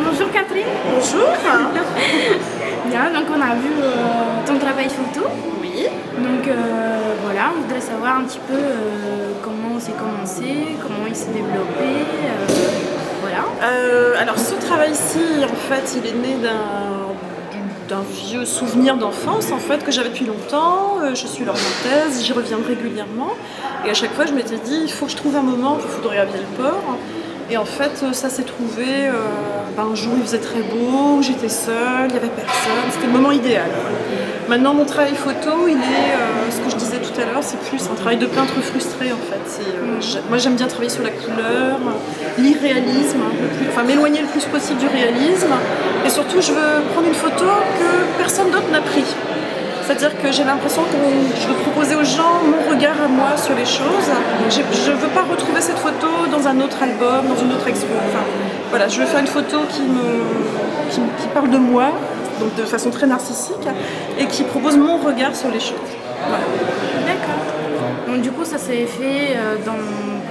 Bonjour Catherine. Bonjour. Bien, donc on a vu ton travail photo. Oui. Donc voilà, on voudrait savoir un petit peu comment c'est commencé, comment il s'est développé. Voilà. Alors ce travail-ci, en fait, il est né d'un vieux souvenir d'enfance en fait que j'avais depuis longtemps. Je suis lormontaise, j'y reviens régulièrement et à chaque fois je m'étais dit il faut que je trouve un moment pour photographier le port. Et en fait ça s'est trouvé un jour il faisait très beau, j'étais seule, il n'y avait personne, c'était le moment idéal. Maintenant mon travail photo il est, ce que je disais tout à l'heure, c'est plus un travail de peintre frustré en fait. Moi j'aime bien travailler sur la couleur, l'irréalisme, enfin m'éloigner le plus possible du réalisme et surtout je veux prendre une photo que personne d'autre n'a pris. C'est-à-dire que j'ai l'impression que je veux proposer aux gens mon regard à moi sur les choses. Je ne veux pas retrouver cette photo dans un autre album, dans une autre expo. Enfin, voilà, je veux faire une photo qui parle de moi, donc de façon très narcissique, et qui propose mon regard sur les choses. Voilà. D'accord. Donc du coup, ça s'est fait dans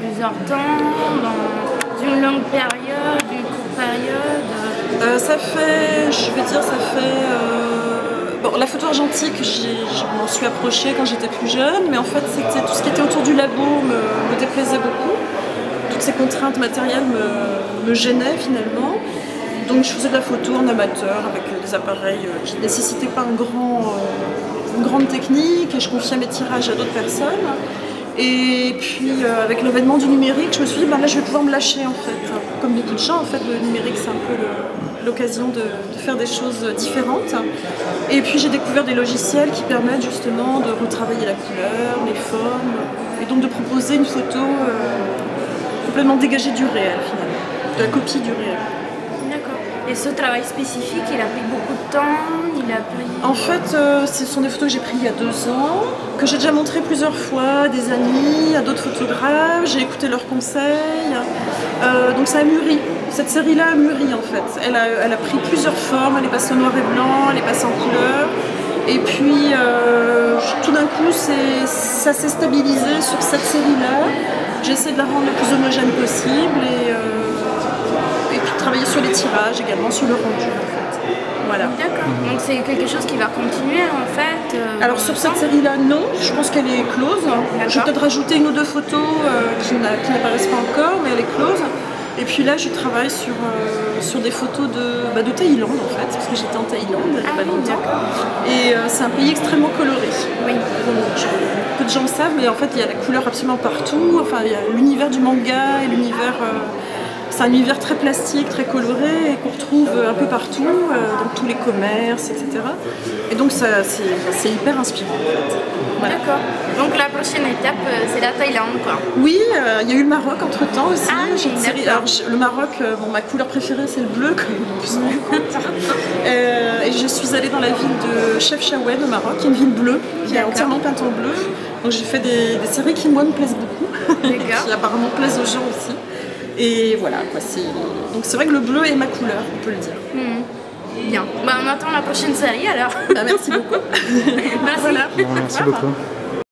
plusieurs temps, dans une longue période, une courte période. Ça fait, je vais dire, ça fait... Bon, la photo argentique, je m'en suis approchée quand j'étais plus jeune, mais en fait, c'était tout ce qui était autour du labo me déplaisait beaucoup. Toutes ces contraintes matérielles me gênaient finalement. Donc je faisais de la photo en amateur avec des appareils qui ne nécessitaient pas une grande technique et je confiais mes tirages à d'autres personnes. Et puis avec l'avènement du numérique, je me suis dit là je vais pouvoir me lâcher en fait. Comme beaucoup de gens en fait, le numérique c'est un peu l'occasion de faire des choses différentes. Et puis j'ai découvert des logiciels qui permettent justement de retravailler la couleur, les formes, et donc de proposer une photo complètement dégagée du réel finalement, de la copie du réel. D'accord. Et ce travail spécifique, il a pris beaucoup de temps, En fait, ce sont des photos que j'ai prises il y a 2 ans, que j'ai déjà montrées plusieurs fois à des amis, à d'autres photographes, j'ai écouté leurs conseils, donc ça a mûri. Cette série-là a mûri en fait. Elle a pris plusieurs formes, elle est passée en noir et blanc, elle est passée en couleur. Et puis tout d'un coup, ça s'est stabilisé sur cette série-là. J'ai essayé de la rendre le plus homogène possible et puis de travailler sur les tirages également, sur le rendu en fait. Voilà. D'accord. Donc c'est quelque chose qui va continuer en fait. Alors sur cette série-là, non. Je pense qu'elle est close. Je vais peut-être rajouter 1 ou 2 photos qui n'apparaissent pas encore, mais elle est close. Et puis là, je travaille sur des photos de Thaïlande en fait, parce que j'étais en Thaïlande il n'y a pas longtemps. Et c'est un pays extrêmement coloré. Oui. Peu de gens le savent, mais en fait, il y a la couleur absolument partout. Enfin, il y a l'univers du manga et l'univers... c'est un univers très plastique, très coloré, et qu'on retrouve un peu partout, dans tous les commerces, etc. Et donc c'est hyper inspirant en fait. Voilà. D'accord. Donc la prochaine étape, c'est la Thaïlande quoi. Oui, il y a eu le Maroc entre temps aussi. J'ai une série. Alors, le Maroc, ma couleur préférée c'est le bleu, comme vous vous rendez compte. Et je suis allée dans la ville de Chefchaouen au Maroc, qui est une ville bleue, qui est entièrement peinte en bleu. Donc j'ai fait des séries qui moi me plaisent beaucoup, qui apparemment plaisent aux gens aussi. Et voilà, quoi, donc c'est vrai que le bleu est ma couleur, on peut le dire. Bien. On attend la prochaine série alors. Merci beaucoup. Merci. Voilà. Merci beaucoup.